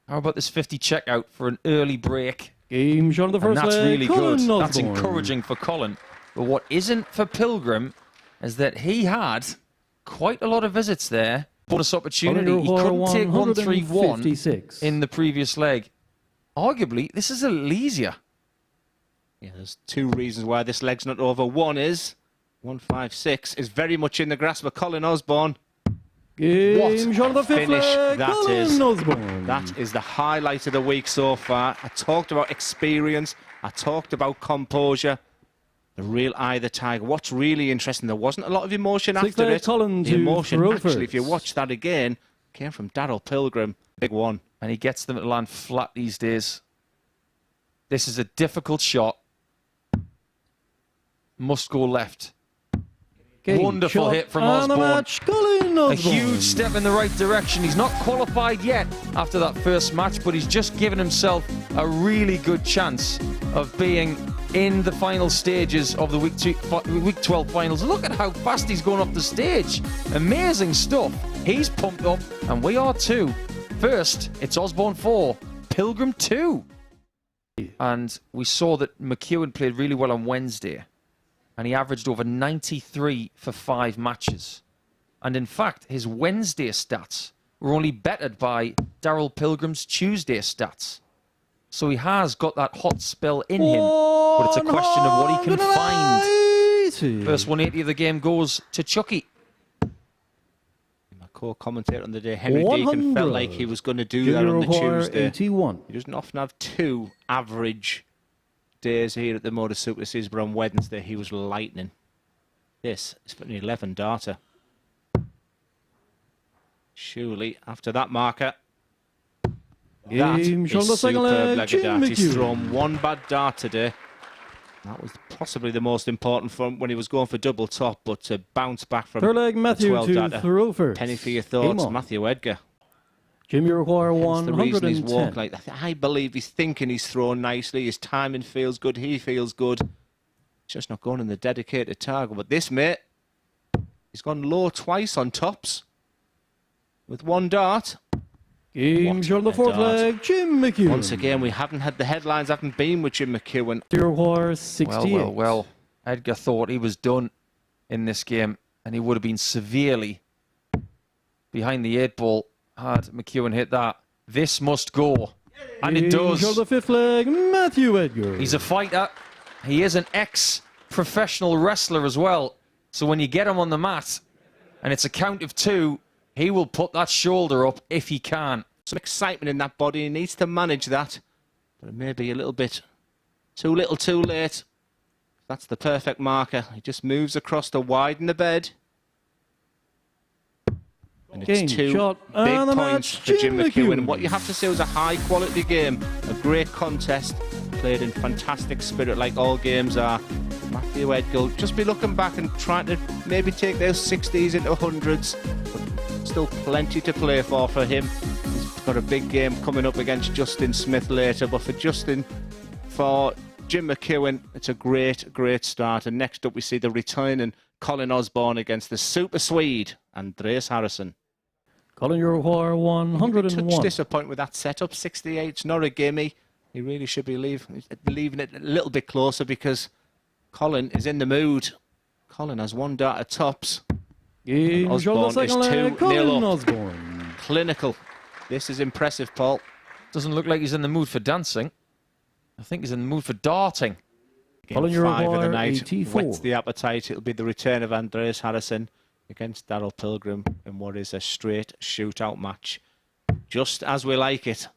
How about this 50 checkout for an early break? Game shot of the first And that's leg, really Colin good. Osborne. That's encouraging for Colin. But what isn't for Pilgrim is that he had quite a lot of visits there. Bonus opportunity. He couldn't take 1-3-1 in the previous leg. Arguably, this is a little easier. Yeah, there's two reasons why this leg's not over. One is 1-5-6 is very much in the grasp of Colin Osborne. Game shot of the fifth finish leg, that Colin is. Osborne. That is the highlight of the week so far. I talked about experience. I talked about composure. The real eye of the tiger. What's really interesting, there wasn't a lot of emotion after it. Colin the emotion, actually, first. if you watch that again, came from Daryl Pilgrim. Big one. And he gets them to land flat these days. This is a difficult shot. Must go left. Wonderful hit from Osborne. A huge step in the right direction. He's not qualified yet after that first match, but he's just given himself a really good chance of being in the final stages of the week 12 finals. Look at how fast he's going up the stage. Amazing stuff. He's pumped up, and we are too. First, it's Osborne 4, Pilgrim 2. And we saw that McEwan played really well on Wednesday. And he averaged over 93 for 5 matches. And in fact, his Wednesday stats were only bettered by Daryl Pilgrim's Tuesday stats. So he has got that hot spell in him, but it's a question of what he can find. First 180 of the game goes to Chucky. My co-commentator on the day, Henry Deacon, felt like he was going to do that on the Tuesday. 81. He doesn't often have 2 average days here at the Motor Super Series, but on Wednesday he was lightning. This is for an 11 darter. Surely, after that marker, that is superb leg of dart. He's thrown one bad dart today. That was possibly the most important for him when he was going for double top, but to bounce back from third leg, Matthew 12 darter. throw first. Penny for your thoughts, Matthew Edgar. Jim, you require Hence 110. the reason he's walked like that. I believe he's thinking he's thrown nicely. His timing feels good. He feels good. He's just not going in the dedicated target. But this mate, he's gone low twice on tops with one dart. Game shot of the fourth leg, Jim McEwan. Once again, we haven't had the headlines, haven't been with Jim McEwan. 68. Well. Edgar thought he was done in this game, and he would have been severely behind the 8 ball had McEwan hit that. This must go. And it does. Game shot of the fifth leg, Matthew Edgar. He's a fighter. He is an ex-professional wrestler as well. So when you get him on the mat, and it's a count of 2, he will put that shoulder up if he can. Some excitement in that body. He needs to manage that. But it may be a little bit too little, too late. That's the perfect marker. He just moves across to widen the bed. And it's 2 big points for Jim McEwan. And what you have to say was a high-quality game. A great contest. Played in fantastic spirit like all games are. Matthew Edgar just be looking back and trying to maybe take those 60s into 100s. Still plenty to play for him. He's got a big game coming up against Justin Smith later, but for Jim McEwan, it's a great start. And next up we see the returning Colin Osborne against the Super Swede, Andreas Harrison. Colin, you require 101. Touch disappointed with that setup. 68's not a gimme. He really should be leaving it a little bit closer because Colin is in the mood. Colin has 1 dart at tops. Osborne is 2-0 up. Clinical. This is impressive, Paul. Doesn't look like he's in the mood for dancing. I think he's in the mood for darting. Game 5 of the night. Whets the appetite. It'll be the return of Andreas Harrison against Daryl Pilgrim in what is a straight shootout match. Just as we like it.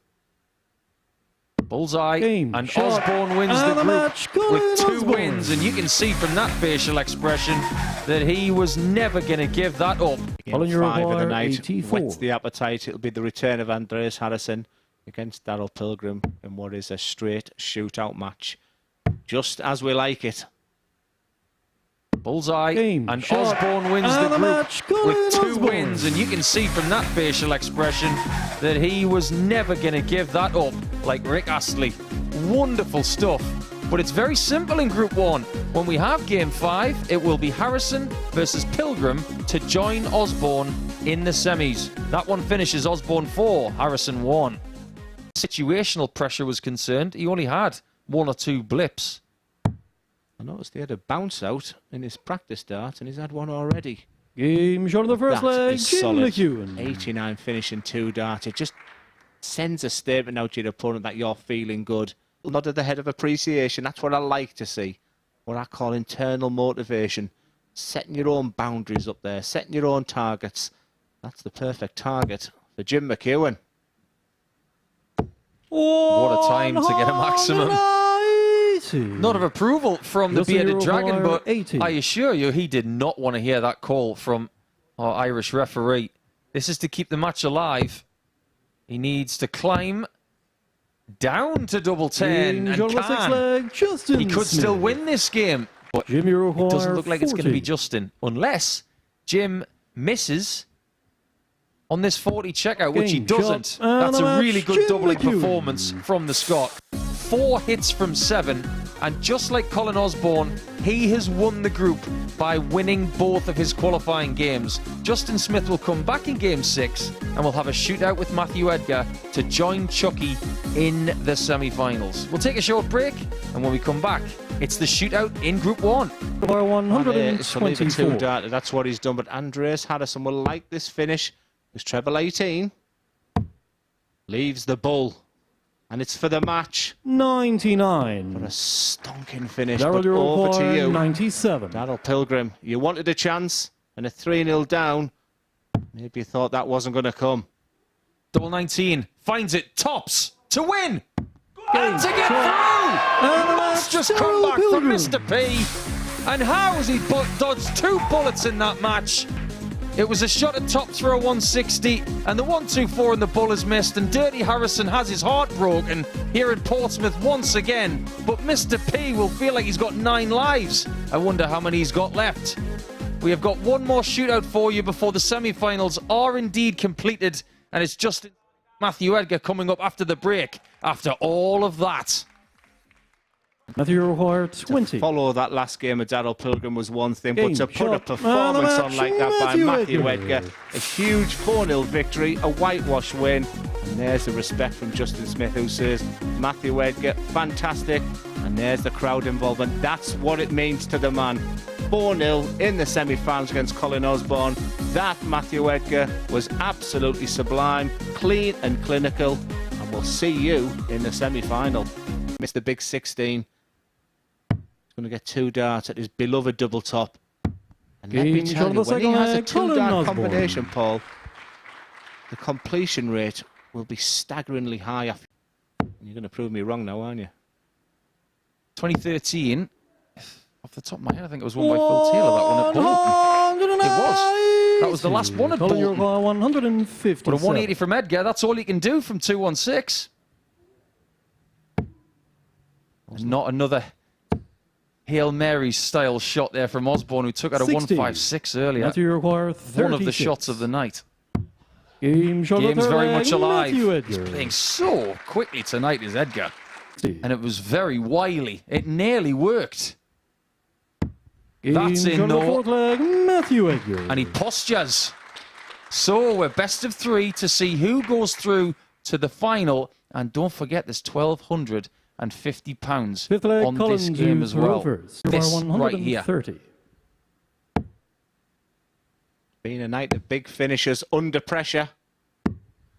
Bullseye, and Osborne wins the group with 2 wins, and you can see from that facial expression that he was never going to give that up. Game 5 of the night, whets the appetite. It'll be the return of Andreas Harrison against Daryl Pilgrim in what is a straight shootout match. Just as we like it. Bullseye, and Osborne wins the group with 2 wins, and you can see from that facial expression that he was never going to give that up, like Rick Astley. Wonderful stuff. But it's very simple in Group 1. When we have Game 5, it will be Harrison versus Pilgrim to join Osborne in the semis. That one finishes Osborne 4, Harrison 1. situational pressure was concerned, he only had 1 or 2 blips. I noticed he had a bounce out in his practice dart, and he's had one already. Game shot of the first leg, Jim solid. McEwan. 89 finishing 2 darts. It just sends a statement out to your opponent that you're feeling good. Nod of the head of appreciation. That's what I like to see. What I call internal motivation. Setting your own boundaries up there. Setting your own targets. That's the perfect target for Jim McEwan. What a time to get a maximum. Not of approval from the bearded dragon, but 80. I assure you he did not want to hear that call from our Irish referee. This is to keep the match alive. He needs to climb down to double 10 and can. He could still win this game, but it doesn't look like it's going to be Justin, unless Jim misses on this 40 checkout, which he doesn't. That's a really good doubling performance from the Scot. 4 hits from 7, and just like Colin Osborne, he has won the group by winning both of his qualifying games. Justin Smith will come back in game 6, and we'll have a shootout with Matthew Edgar to join Chucky in the semi-finals. We'll take a short break, and when we come back, it's the shootout in Group 1. 124. That's what he's done, but Andreas Harrison will like this finish. His treble 18 leaves the bull. And it's for the match. 99. For a stonking finish. Daryl, but over to you. 97. Daryl Pilgrim, you wanted a chance and a 3-0 down. Maybe you thought that wasn't going to come. Double 19 finds it, tops to win. And to get through. And the monstrous comeback from Mr. P. And how has he dodged 2 bullets in that match? It was a shot at tops for a 160, and the 124 in the bull is missed, and Dirty Harrison has his heart broken here in Portsmouth once again. But Mr. P will feel like he's got 9 lives. I wonder how many he's got left. We have got one more shootout for you before the semi-finals are indeed completed, and it's just Matthew Edgar coming up after the break, after all of that. Matthew O'Hare, 20. To follow that last game of Daryl Pilgrim was one thing, but to put a performance on like that by Matthew Edgar, a huge 4-0 victory, a whitewash win, and there's the respect from Justin Smith, who says, Matthew Edgar, fantastic, and there's the crowd involvement. That's what it means to the man. 4-0 in the semi-finals against Colin Osborne. That, Matthew Edgar, was absolutely sublime, clean and clinical, and we'll see you in the semi-final. Missed the big 16. Going to get 2 darts at his beloved double top. And let me tell you, when he has a 2-dart combination, Paul, the completion rate will be staggeringly high. You're going to prove me wrong now, aren't you? 2013, off the top of my head, I think it was won by Phil Taylor, that one at Bolton. It was. That was the last one at Bolton. 150. But a 180 from Edgar, that's all he can do from 216. And not another Hail Mary style shot there from Osborne, who took out a 156 earlier. One of the shots of the night. Game's very much alive. He's playing so quickly tonight, is Edgar. And it was very wily. It nearly worked. That's in though. And he postures. So we're best of 3 to see who goes through to the final. And don't forget, there's £1,250 on this game as well. This right here. Being a night of big finishers under pressure.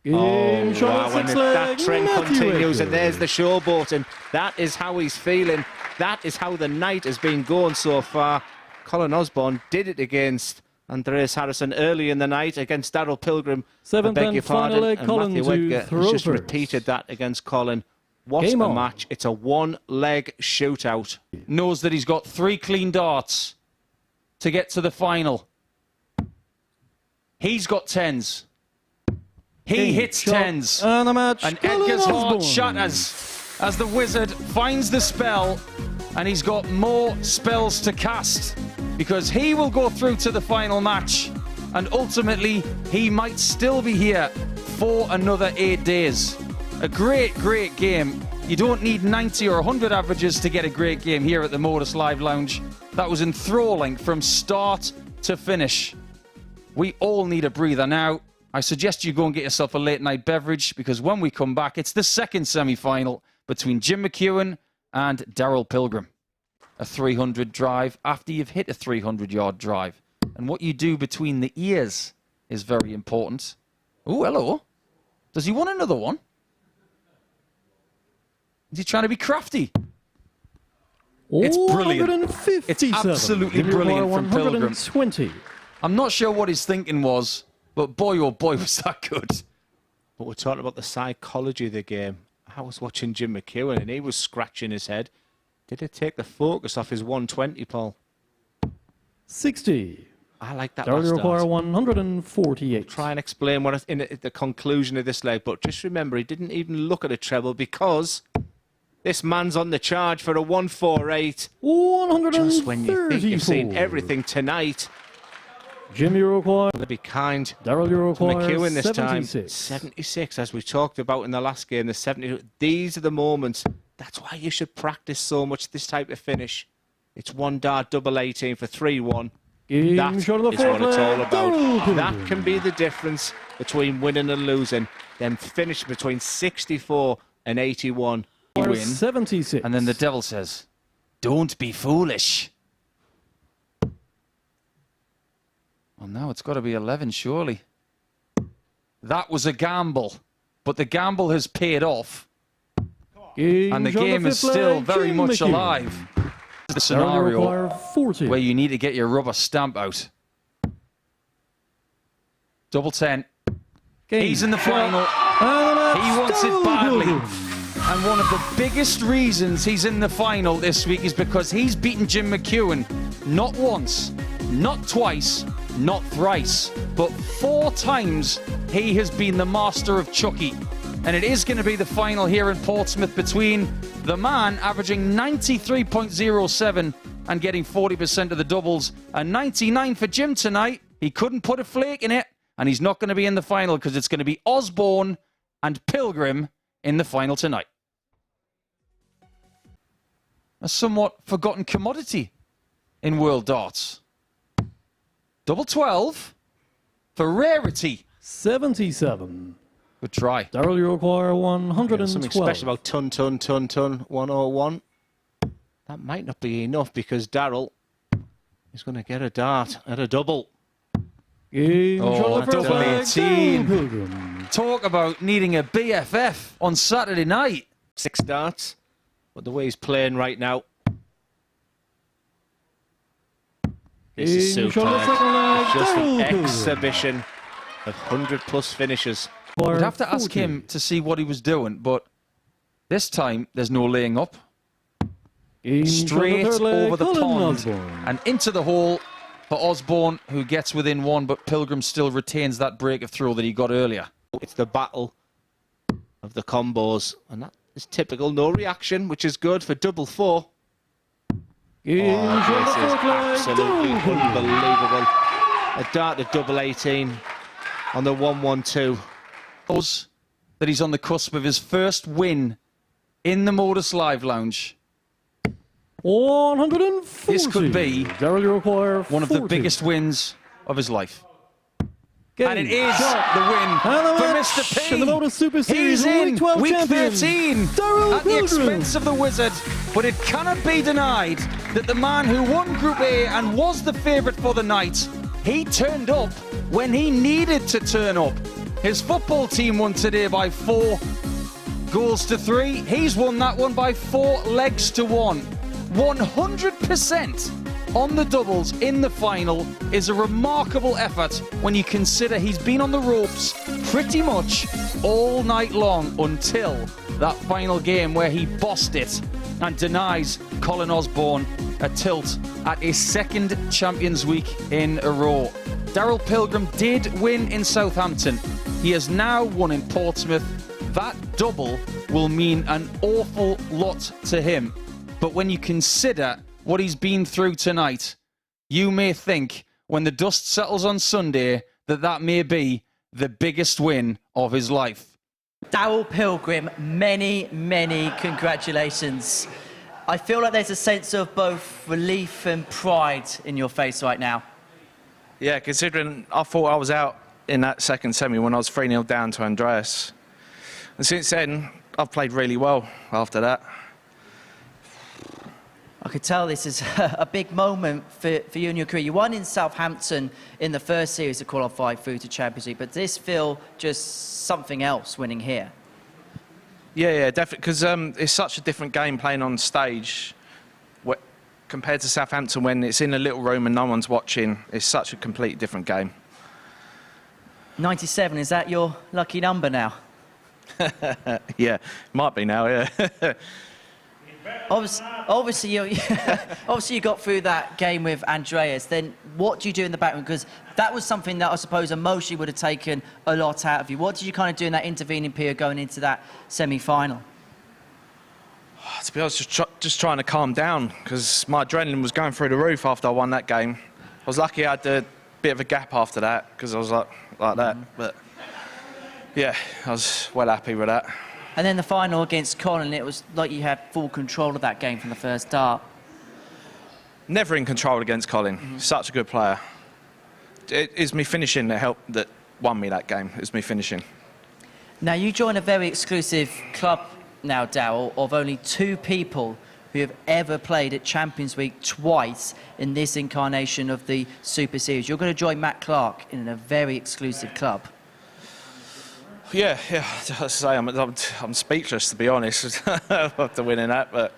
Wow, and that trend continues, and there's the showboating. That is how he's feeling. That is how the night has been going so far. Colin Osborne did it against Andreas Harrison early in the night, against Daryl Pilgrim. I beg your pardon, and Matthew Edgar has just repeated that against Colin. What a match. It's a 1-leg shootout. Knows that he's got 3 clean darts to get to the final. He's got 10s. He hits 10s. And Edgar's heart shatters as the wizard finds the spell, and he's got more spells to cast, because he will go through to the final match, and ultimately he might still be here for another 8 days. A great, great game. You don't need 90 or 100 averages to get a great game here at the Modus Live Lounge. That was enthralling from start to finish. We all need a breather now. I suggest you go and get yourself a late night beverage, because when we come back, it's the second semi-final between Jim McEwan and Daryl Pilgrim. A 300 drive after you've hit a 300-yard drive. And what you do between the ears is very important. Oh, hello. Does he want another one? Is he trying to be crafty? It's brilliant. It's absolutely brilliant from Pilgrim. I'm not sure what his thinking was, but boy, oh boy, was that good. But we're talking about the psychology of the game. I was watching Jim McEwan, and he was scratching his head. Did it take the focus off his 120, Paul? 60. I like that Daryl last require start. 148. Try and explain what in the conclusion of this leg, but just remember, he didn't even look at a treble because this man's on the charge for a 148. 134. Just when you think you've seen everything tonight. Jim, you require. Be kind. Daryl, you require McEwan this 76. time. 76, as we talked about in the last game. The 70. These are the moments. That's why you should practice so much this type of finish. It's 1 dart double 18 for 3-1. That is what it's all about. That can be the difference between winning and losing. Then finish between 64 and 81. Win. 76. And then the devil says, "Don't be foolish." Well, now it's got to be 11, surely. That was a gamble, but the gamble has paid off. And the game is still very much alive. The scenario where you need to get your rubber stamp out. Double 10. He's in the final. He wants it badly. And one of the biggest reasons he's in the final this week is because he's beaten Jim McEwan not once, not twice, not thrice, but 4 times he has been the master of Chucky. And it is going to be the final here in Portsmouth between the man averaging 93.07 and getting 40% of the doubles. A 99 for Jim tonight. He couldn't put a flake in it, and he's not going to be in the final because it's going to be Osborne and Pilgrim in the final tonight. A somewhat forgotten commodity in World Darts. Double 12 for rarity. 77. Good try. Daryl, you require 112. Something special about ton, 101. That might not be enough because Daryl is going to get a dart at a double. Double 18. Talk about needing a BFF on Saturday night. 6 darts. But the way he's playing right now. This is superb. It's just an exhibition of 100+ finishes. We'd have to ask him to see what he was doing, but this time there's no laying up. Straight over the pond and into the hole for Osborne, who gets within 1, but Pilgrim still retains that break of throw that he got earlier. It's the battle of the combos, and that is typical. No reaction, which is good for double 4. This is absolutely unbelievable. A dart at double 18 on the 112. That he's on the cusp of his first win in the Modus Live Lounge. 140. This could be one of the biggest wins of his life. And it is the win for Mr. P. In the Modus Super Series, he's in week 13 Daryl at the expense of the Wizard. But it cannot be denied that the man who won Group A and was the favourite for the night, he turned up when he needed to turn up. His football team won today by 4 goals to 3. He's won that one by 4 legs to 1. 100% on the doubles in the final is a remarkable effort when you consider he's been on the ropes pretty much all night long until that final game where he bossed it and denies Colin Osborne a tilt at his 2nd Champions Week in a row. Daryl Pilgrim did win in Southampton. He has now won in Portsmouth. That double will mean an awful lot to him. But when you consider what he's been through tonight, you may think when the dust settles on Sunday that that may be the biggest win of his life. Daryl Pilgrim, many, many congratulations. I feel like there's a sense of both relief and pride in your face right now. Yeah, considering I thought I was out in that second semi when I was 3-0 down to Andreas. And since then, I've played really well after that. I could tell this is a big moment for you in your career. You won in Southampton in the first series to qualify through to Champions League, but does this feel just something else winning here? Yeah, definitely, because it's such a different game playing on stage compared to Southampton when it's in a little room and no one's watching. It's such a completely different game. 97, is that your lucky number now? Yeah, might be now, yeah. Obviously, you got through that game with Andreas. Then what do you do in the background? Because that was something that I suppose emotionally would have taken a lot out of you. What did you kind of do in that intervening period going into that semi-final? To be honest, just trying to calm down because my adrenaline was going through the roof after I won that game. I was lucky I had a bit of a gap after that because I was like that. But yeah, I was well happy with that. And then the final against Colin, it was like you had full control of that game from the first start. Never in control against Colin. Such a good player. It is me finishing that won me that game. It was me finishing. Now, you join a very exclusive club now, Daryl, of only 2 people who have ever played at Champions League twice in this incarnation of the Super Series. You're going to join Matt Clark in a very exclusive club. Yeah. I say I'm speechless, to be honest, after winning that. But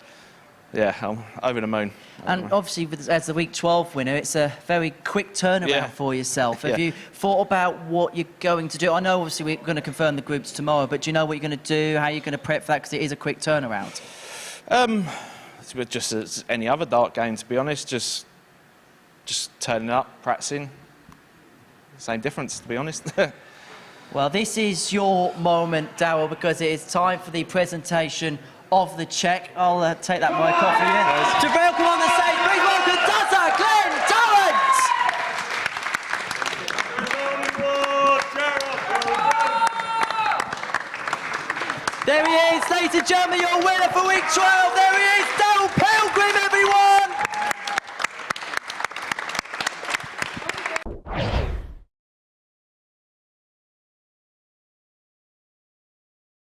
yeah, I'm over the moon. And obviously, as the Week 12 winner, it's a very quick turnaround for yourself. Have you thought about what you're going to do? I know, obviously, we're going to confirm the groups tomorrow, but do you know what you're going to do, how you're going to prep for that? Because it is a quick turnaround. It's just as any other dart game, to be honest. Just turning up, practicing. Same difference, to be honest. Well, this is your moment, Daryl, because it is time for the presentation of the cheque. I'll take that mic off you then. To welcome on the stage, please welcome Dr. Glenn Tarrant! There he is, ladies and gentlemen, your winner for Week 12. There he is, Daryl Pilgrim, everyone!